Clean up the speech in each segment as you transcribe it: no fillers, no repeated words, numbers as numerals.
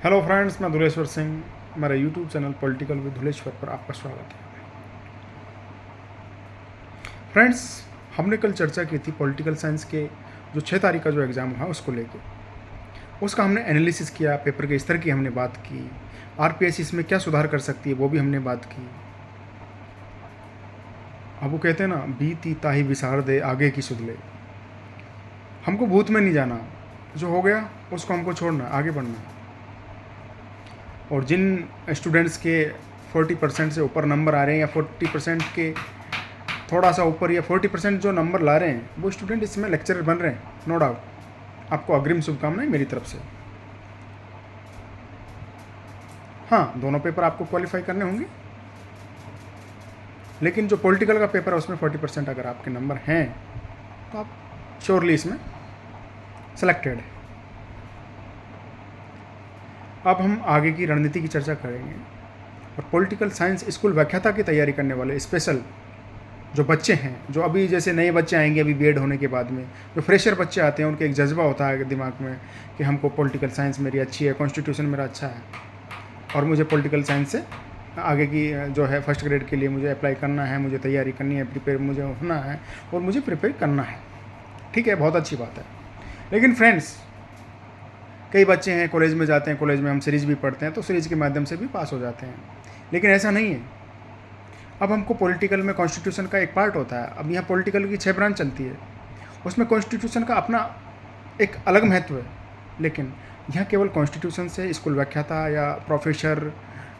Hello friends, मैं धुलेश्वर सिंह। मेरा YouTube channel political with Dhuleshwar पर आपका स्वागत है। फ्रेंड्स, हमने कल चर्चा की थी पॉलिटिकल साइंस के जो 6 तारीख का जो एग्ज़ाम हुआ उसको लेके। उसका हमने एनालिसिस किया, पेपर के स्तर की हमने बात की, आरपीएस इसमें क्या सुधार कर सकती है वो भी हमने बात की। अब वो कहते हैं ना, बीती ताही विसार दे आगे की सुध ले। हमको भूत में नहीं जाना, जो हो गया उसको हमको छोड़ना, आगे बढ़ना। और जिन स्टूडेंट्स के 40% से ऊपर नंबर आ रहे हैं या 40% के थोड़ा सा ऊपर या 40% जो नंबर ला रहे हैं वो स्टूडेंट इसमें लेक्चरर बन रहे हैं, नो डाउट। आपको अग्रिम शुभकामनाएं मेरी तरफ से। हाँ, दोनों पेपर आपको क्वालिफाई करने होंगे, लेकिन जो पॉलिटिकल का पेपर है उसमें 40% अगर आपके नंबर हैं तो आप श्योरली इसमें सेलेक्टेड है। अब हम आगे की रणनीति की चर्चा करेंगे। और पॉलिटिकल साइंस स्कूल व्याख्याता की तैयारी करने वाले स्पेशल जो बच्चे हैं, जो अभी जैसे नए बच्चे आएंगे अभी बीएड होने के बाद में, जो फ्रेशर बच्चे आते हैं, उनके एक जज्बा होता है दिमाग में कि हमको पॉलिटिकल साइंस मेरी अच्छी है, कॉन्स्टिट्यूशन मेरा अच्छा है और मुझे पॉलिटिकल साइंस से आगे की जो है फर्स्ट ग्रेड के लिए मुझे अप्लाई करना है, मुझे तैयारी करनी है, प्रिपेयर मुझे होना है और मुझे प्रिपेयर करना है। ठीक है, बहुत अच्छी बात है। लेकिन फ्रेंड्स, कई बच्चे हैं कॉलेज में जाते हैं, कॉलेज में हम सीरीज़ भी पढ़ते हैं तो सीरीज़ के माध्यम से भी पास हो जाते हैं, लेकिन ऐसा नहीं है। अब हमको पॉलिटिकल में कॉन्स्टिट्यूशन का एक पार्ट होता है। अब यहाँ पॉलिटिकल की 6 ब्रांच चलती है, उसमें कॉन्स्टिट्यूशन का अपना एक अलग महत्व है। लेकिन यहाँ केवल कॉन्स्टिट्यूशन से स्कूल व्याख्याता या प्रोफेसर,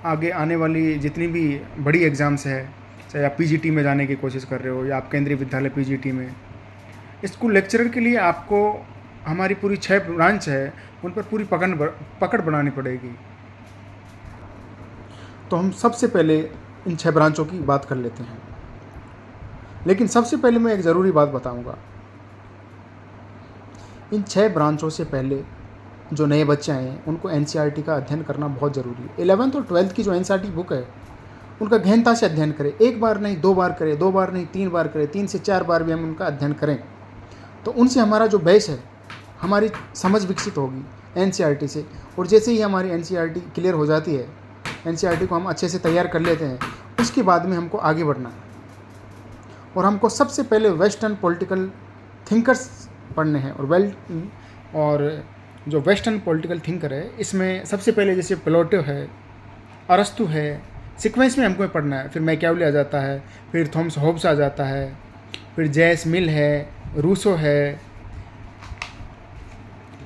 आगे आने वाली जितनी भी बड़ी एग्ज़ाम्स है, चाहे आप पीजीटी में जाने की कोशिश कर रहे हो या आप केंद्रीय विद्यालय पीजीटी में, स्कूल लेक्चरर के लिए आपको हमारी पूरी 6 ब्रांच है उन पर पूरी पकड़ बनानी पड़ेगी। तो हम सबसे पहले इन 6 ब्रांचों की बात कर लेते हैं। लेकिन सबसे पहले मैं एक ज़रूरी बात बताऊंगा। इन 6 ब्रांचों से पहले जो नए बच्चे आए हैं उनको एनसीईआरटी का अध्ययन करना बहुत ज़रूरी है। 11th और 12th की जो एनसीईआरटी बुक है उनका गहनता से अध्ययन करें। एक बार नहीं, 2 बार करें, 2 बार नहीं, 3 बार करें, 3 से 4 बार भी हम उनका अध्ययन करें तो उनसे हमारा जो बेस है, हमारी समझ विकसित होगी एनसीईआरटी से। और जैसे ही हमारी एनसीईआरटी क्लियर हो जाती है, एनसीईआरटी को हम अच्छे से तैयार कर लेते हैं, उसके बाद में हमको आगे बढ़ना है। और हमको सबसे पहले वेस्टर्न पॉलिटिकल थिंकर्स पढ़ने हैं। और जो वेस्टर्न पॉलिटिकल थिंकर है इसमें सबसे पहले जैसे प्लेटो है, अरस्तु है, सीक्वेंस में हमको पढ़ना है। फिर मैकियावेली आ जाता है, फिर थॉमस होब्स आ जाता है, फिर जेएस मिल है, रूसो है,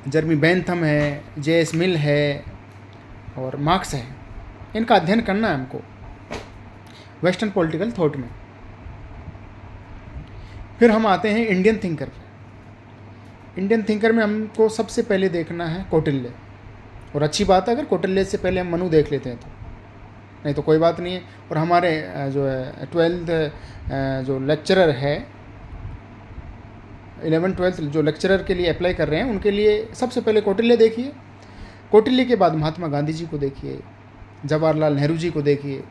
जर्मी बेंथम है, जेएस मिल है और मार्क्स है। इनका अध्ययन करना है हमको वेस्टर्न पॉलिटिकल थॉट में। फिर हम आते हैं इंडियन थिंकर पे। इंडियन थिंकर में हमको सबसे पहले देखना है कौटिल्य। और अच्छी बात है अगर कौटिल्य से पहले हम मनु देख लेते हैं तो, नहीं तो कोई बात नहीं है। और हमारे जो है 12th जो लेक्चरर है, 11th 12th जो लेक्चरर के लिए अप्लाई कर रहे हैं उनके लिए सबसे पहले कौटिल्य देखिए। कौटिल्य के बाद महात्मा गांधी जी को देखिए, जवाहरलाल नेहरू जी को देखिए,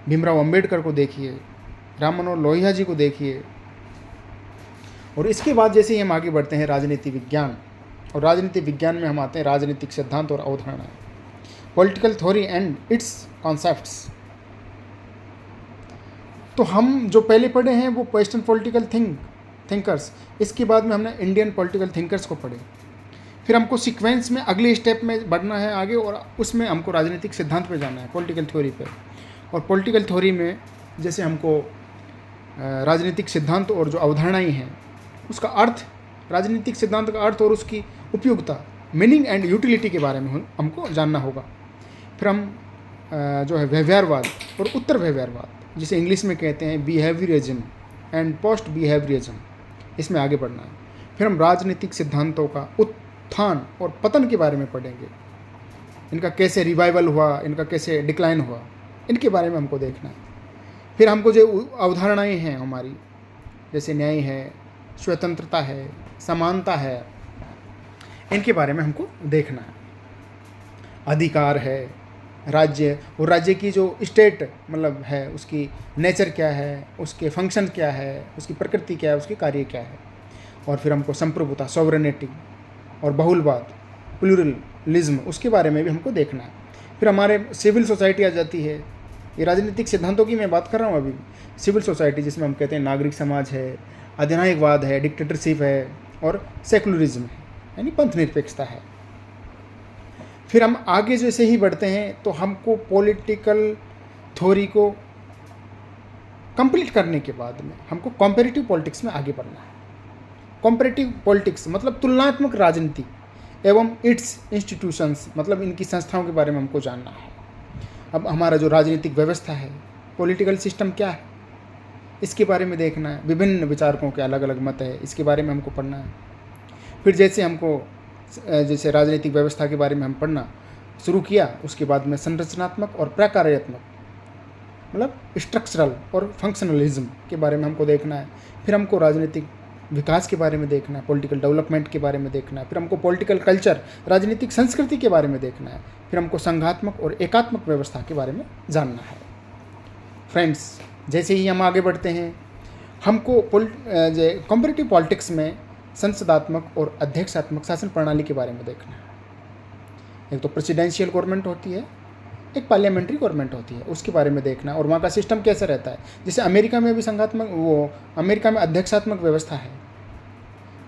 भीमराव अंबेडकर को देखिए, राम मनोहर लोहिया जी को देखिए। और इसके बाद जैसे ही हम आगे बढ़ते हैं राजनीति विज्ञान, और राजनीति विज्ञान में हम आते हैं राजनीतिक सिद्धांत और अवधारणा, political theory and it's concepts. तो हम जो पहले पढ़े हैं वो वेस्टर्न पॉलिटिकल थिंकर्स, इसके बाद में हमने इंडियन पॉलिटिकल थिंकर्स को पढ़े। फिर हमको सीक्वेंस में अगले स्टेप में बढ़ना है आगे, और उसमें हमको राजनीतिक सिद्धांत पे जाना है, पॉलिटिकल थ्योरी पे। और पॉलिटिकल थ्योरी में जैसे हमको राजनीतिक सिद्धांत और जो अवधारणाएं हैं उसका अर्थ, राजनीतिक सिद्धांत का अर्थ और उसकी उपयोगिता, मीनिंग एंड यूटिलिटी के बारे में हमको जानना होगा। फिर हम जो है व्यवहारवाद और उत्तर व्यवहारवाद, जिसे इंग्लिश में कहते हैं बिहेवियरिज्म एंड पोस्ट बिहेवियरिज्म, इसमें आगे बढ़ना है। फिर हम राजनीतिक सिद्धांतों का उत्थान और पतन के बारे में पढ़ेंगे, इनका कैसे रिवाइवल हुआ, इनका कैसे डिक्लाइन हुआ, इनके बारे में हमको देखना है। फिर हमको जो अवधारणाएं हैं हमारी, जैसे न्याय है, स्वतंत्रता है, समानता है, इनके बारे में हमको देखना है। अधिकार है, राज्य, और राज्य की जो स्टेट मतलब है उसकी नेचर क्या है, उसके फंक्शन क्या है, उसकी प्रकृति क्या है, उसके कार्य क्या है। और फिर हमको संप्रभुता, सॉवरेनिटी और बहुलवाद, प्लूरल, फंक्शनलिज्म, उसके बारे में भी हमको देखना है। फिर हमारे सिविल सोसाइटी आ जाती है। ये राजनीतिक सिद्धांतों की मैं बात कर रहा हूँ अभी। सिविल सोसाइटी जिसमें हम कहते हैं नागरिक समाज है, अधिनायकवाद है, डिक्टेटरशिप है और सेकुलरिज्म है, यानी पंथ निरपेक्षता है। फिर हम आगे जैसे ही बढ़ते हैं तो हमको पॉलिटिकल थ्योरी को कंप्लीट करने के बाद में हमको कॉम्पेरेटिव पॉलिटिक्स में आगे बढ़ना है। कॉम्पेरेटिव पॉलिटिक्स मतलब तुलनात्मक राजनीति एवं इट्स इंस्टीट्यूशंस, मतलब इनकी संस्थाओं के बारे में हमको जानना है। अब हमारा जो राजनीतिक व्यवस्था है, पॉलिटिकल सिस्टम क्या है, इसके बारे में देखना है। विभिन्न विचारकों के अलग अलग मत है, इसके बारे में हमको पढ़ना है। फिर जैसे राजनीतिक व्यवस्था के बारे में हम पढ़ना शुरू किया, उसके बाद में संरचनात्मक और प्रकार्यात्मक मतलब स्ट्रक्चरल और फंक्शनलिज्म के बारे में हमको देखना है। फिर हमको राजनीतिक विकास के बारे में देखना है, पॉलिटिकल डेवलपमेंट के बारे में देखना है। फिर हमको पॉलिटिकल कल्चर, राजनीतिक संस्कृति के बारे में देखना है। फिर हमको संघात्मक और एकात्मक व्यवस्था के बारे में जानना है। फ्रेंड्स, जैसे ही हम आगे बढ़ते हैं, हमको कॉम्परेटिव पॉलिटिक्स में संसदात्मक और अध्यक्षात्मक शासन प्रणाली के बारे में देखना है। एक तो प्रेसिडेंशियल गवर्नमेंट होती है, एक पार्लियामेंट्री गवर्नमेंट होती है, उसके बारे में देखना है और वहाँ का सिस्टम कैसा रहता है। जैसे अमेरिका में भी अमेरिका में अध्यक्षात्मक व्यवस्था है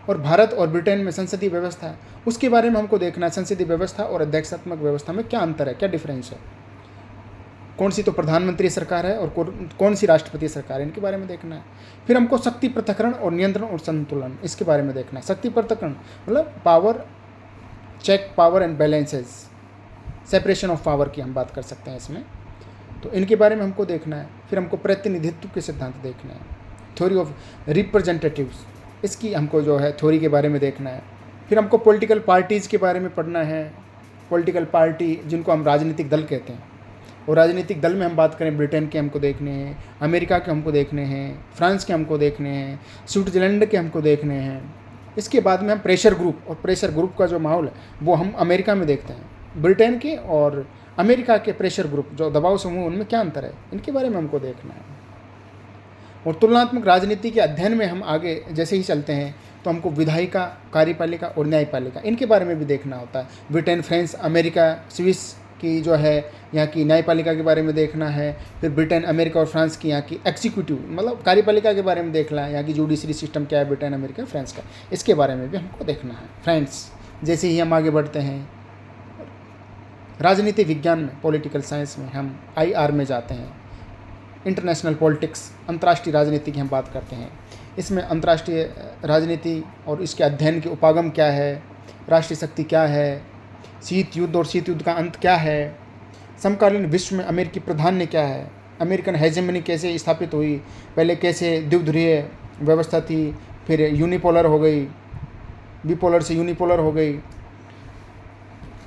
और भारत और ब्रिटेन में संसदीय व्यवस्था है, उसके बारे में हमको देखना है। संसदीय व्यवस्था और अध्यक्षात्मक व्यवस्था में क्या अंतर है, क्या डिफरेंस है, कौन सी तो प्रधानमंत्री सरकार है और कौन सी राष्ट्रपति सरकार है, इनके बारे में देखना है। फिर हमको शक्ति पृथक्करण और नियंत्रण और संतुलन, इसके बारे में देखना है। शक्ति पृथक्करण मतलब power check, power and balances, separation of power की हम बात कर सकते हैं इसमें, तो इनके बारे में हमको देखना है। फिर हमको प्रतिनिधित्व के सिद्धांत देखना है, थ्योरी ऑफ रिप्रेजेंटेटिव्स, इसकी हमको जो है थ्योरी के बारे में देखना है। फिर हमको पॉलिटिकल पार्टीज़ के बारे में पढ़ना है। पॉलिटिकल पार्टी जिनको हम राजनीतिक दल कहते हैं, और राजनीतिक दल में हम बात करें, ब्रिटेन के हमको देखने हैं, अमेरिका के हमको देखने हैं, फ्रांस के हमको देखने हैं, स्विट्ज़रलैंड के हमको देखने हैं। इसके बाद में हम प्रेशर ग्रुप, और प्रेशर ग्रुप का जो माहौल है वो हम अमेरिका में देखते हैं। ब्रिटेन के और अमेरिका के प्रेशर ग्रुप जो दबाव समूह, उनमें क्या अंतर है, इनके बारे में हमको देखना है। और तुलनात्मक राजनीति के अध्ययन में हम आगे जैसे ही चलते हैं तो हमको विधायिका, कार्यपालिका और न्यायपालिका, इनके बारे में भी देखना होता है। ब्रिटेन, फ्रांस, अमेरिका, स्विस की जो है यहाँ की न्यायपालिका के बारे में देखना है। फिर ब्रिटेन, अमेरिका और फ्रांस की यहाँ की एग्जीक्यूटिव मतलब कार्यपालिका के बारे में देखना है। यहाँ की जुडिशरी सिस्टम क्या है ब्रिटेन, अमेरिका, फ्रांस का, इसके बारे में भी हमको देखना है। फ्रेंड्स, जैसे ही हम आगे बढ़ते हैं राजनीति विज्ञान में, पॉलिटिकल साइंस में, हम IR में जाते हैं, इंटरनेशनल पॉलिटिक्स, अंतर्राष्ट्रीय राजनीति की हम बात करते हैं। इसमें अंतर्राष्ट्रीय राजनीति और इसके अध्ययन के उपागम क्या है, राष्ट्रीय शक्ति क्या है, शीत युद्ध और शीत युद्ध का अंत क्या है, समकालीन विश्व में अमेरिकी प्राधान्य क्या है, अमेरिकन हेजेमनी कैसे स्थापित हुई, पहले कैसे द्विध्रुवीय व्यवस्था थी, फिर यूनिपोलर हो गई, बिपोलर से यूनिपोलर हो गई।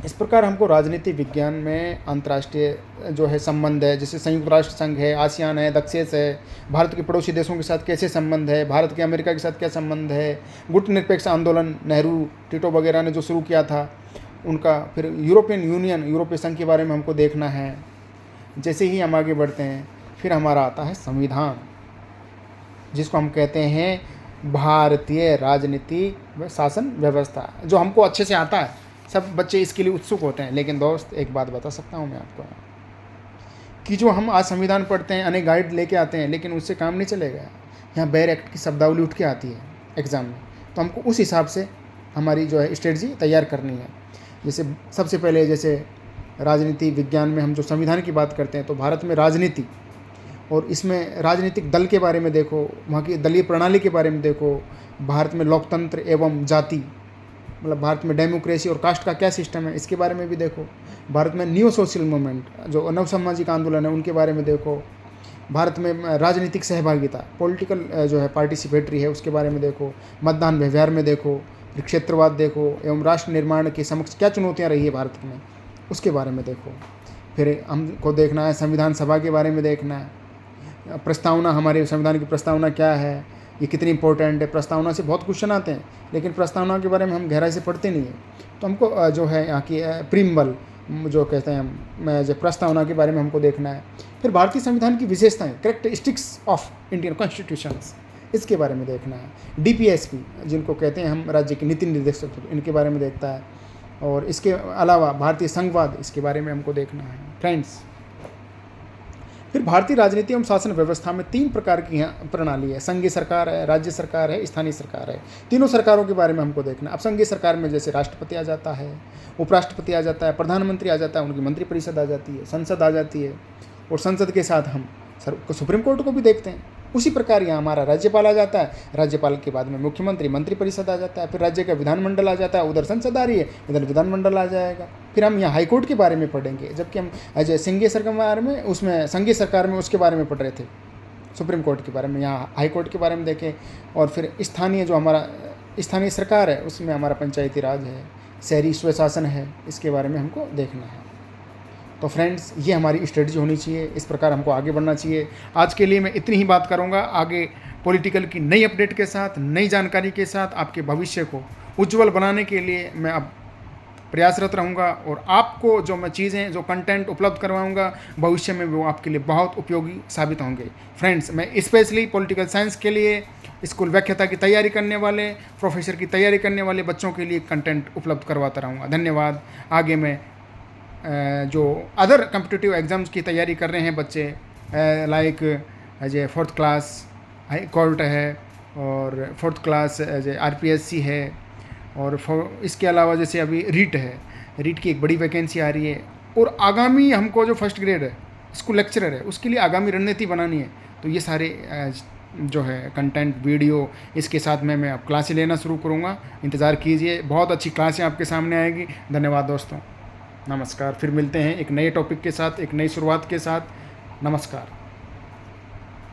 इस प्रकार हमको राजनीति विज्ञान में अंतर्राष्ट्रीय जो है संबंध है, जैसे संयुक्त राष्ट्र संघ है, आसियान है, दक्षेस है, भारत के पड़ोसी देशों के साथ कैसे संबंध है, भारत के अमेरिका के साथ क्या संबंध है, गुट निरपेक्ष आंदोलन नेहरू, टिटो वगैरह ने जो शुरू किया था उनका, फिर यूरोपियन यूनियन, यूरोपीय संघ के बारे में हमको देखना है। जैसे ही हम आगे बढ़ते हैं फिर हमारा आता है संविधान, जिसको हम कहते हैं भारतीय राजनीति व शासन व्यवस्था, जो हमको अच्छे से आता है। सब बच्चे इसके लिए उत्सुक होते हैं, लेकिन दोस्त एक बात बता सकता हूँ मैं आपको कि जो हम आज संविधान पढ़ते हैं, अनेक गाइड लेके आते हैं, लेकिन उससे काम नहीं चलेगा। यहाँ बेयर एक्ट की शब्दावली उठ के आती है एग्ज़ाम में, तो हमको उस हिसाब से हमारी जो है स्ट्रेटजी तैयार करनी है। जैसे सबसे पहले जैसे राजनीति विज्ञान में हम जो संविधान की बात करते हैं, तो भारत में राजनीति और इसमें राजनीतिक दल के बारे में देखो, वहाँ की दलीय प्रणाली के बारे में देखो, भारत में लोकतंत्र एवं जाति मतलब भारत में डेमोक्रेसी और कास्ट का क्या सिस्टम है, इसके बारे में भी देखो। भारत में न्यू सोशल मूवमेंट जो नव सामाजिक आंदोलन है, उनके बारे में देखो। भारत में राजनीतिक सहभागिता, पॉलिटिकल जो है पार्टिसिपेटरी है, उसके बारे में देखो। मतदान व्यवहार में देखो, क्षेत्रवाद देखो, एवं राष्ट्र निर्माण के समक्ष क्या चुनौतियाँ रही है भारत में, उसके बारे में देखो। फिर हमको देखना है संविधान सभा के बारे में देखना है, प्रस्तावना, हमारे संविधान की प्रस्तावना क्या है, ये कितनी इंपॉर्टेंट है। प्रस्तावना से बहुत क्वेश्चन आते हैं, लेकिन प्रस्तावना के बारे में हम गहराई से पढ़ते नहीं हैं। तो हमको जो है यहाँ की प्रीम्बल जो कहते हैं हम, जो प्रस्तावना के बारे में हमको देखना है। फिर भारतीय संविधान की विशेषताएं, कैरेक्टरिस्टिक्स ऑफ इंडियन कॉन्स्टिट्यूशंस, इसके बारे में देखना है। DPSP जिनको कहते हैं हम राज्य के नीति निर्देशक, इनके बारे में देखता है। और इसके अलावा भारतीय संघवाद, इसके बारे में हमको देखना है फ्रेंड्स। फिर भारतीय राजनीति एवं शासन व्यवस्था में 3 प्रकार की यहाँ प्रणाली है, संघीय सरकार है, राज्य सरकार है, स्थानीय सरकार है। तीनों सरकारों के बारे में हमको देखना है। अब संघीय सरकार में जैसे राष्ट्रपति आ जाता है, उपराष्ट्रपति आ जाता है, प्रधानमंत्री आ जाता है, उनकी मंत्रिपरिषद आ जाती है, संसद आ जाती है, और संसद के साथ हम सुप्रीम कोर्ट को भी देखते हैं। उसी प्रकार यहाँ हमारा राज्यपाल आ जाता है, राज्यपाल के बाद में मुख्यमंत्री, मंत्रिपरिषद आ जाता है, फिर राज्य का विधानमंडल आ जाता है, उधर संसद आ रही है, इधर विधानमंडल आ जाएगा। फिर हम यहाँ हाईकोर्ट के बारे में पढ़ेंगे, जबकि हम अजय संघीय सरकार में, उसमें संघीय सरकार में उसके बारे में पढ़ रहे थे, सुप्रीम कोर्ट के बारे में। यहाँ हाईकोर्ट के बारे में देखें। और फिर स्थानीय जो हमारा स्थानीय सरकार है, उसमें हमारा पंचायती राज है, शहरी स्वशासन है, इसके बारे में हमको देखना है। तो फ्रेंड्स, ये हमारी स्ट्रेटजी होनी चाहिए, इस प्रकार हमको आगे बढ़ना चाहिए। आज के लिए मैं इतनी ही बात करूँगा। आगे पॉलिटिकल की नई अपडेट के साथ, नई जानकारी के साथ आपके भविष्य को उज्जवल बनाने के लिए मैं अब प्रयासरत रहूँगा, और आपको जो मैं चीज़ें, जो कंटेंट उपलब्ध करवाऊँगा भविष्य में, वो आपके लिए बहुत उपयोगी साबित होंगे। फ्रेंड्स, मैं स्पेशली पॉलिटिकल साइंस के लिए, स्कूल व्याख्याता की तैयारी करने वाले, प्रोफेसर की तैयारी करने वाले बच्चों के लिए कंटेंट उपलब्ध करवाता रहूँगा। धन्यवाद। आगे मैं जो अदर कॉम्पिटिटिव एग्ज़ाम्स की तैयारी कर रहे हैं बच्चे, like as a 4th class high court है, और 4th class as a RPSC है, और इसके अलावा जैसे अभी रीट है, रीट की एक बड़ी वैकेंसी आ रही है, और आगामी हमको जो 1st ग्रेड है, स्कूल लेक्चरर है, उसके लिए आगामी रणनीति बनानी है। तो ये सारे जो है कंटेंट, वीडियो, इसके साथ मैं अब क्लासें लेना शुरू करूँगा। इंतज़ार कीजिए, बहुत अच्छी क्लासें आपके सामने आएगी। धन्यवाद दोस्तों, नमस्कार। फिर मिलते हैं एक नए टॉपिक के साथ, एक नई शुरुआत के साथ। नमस्कार।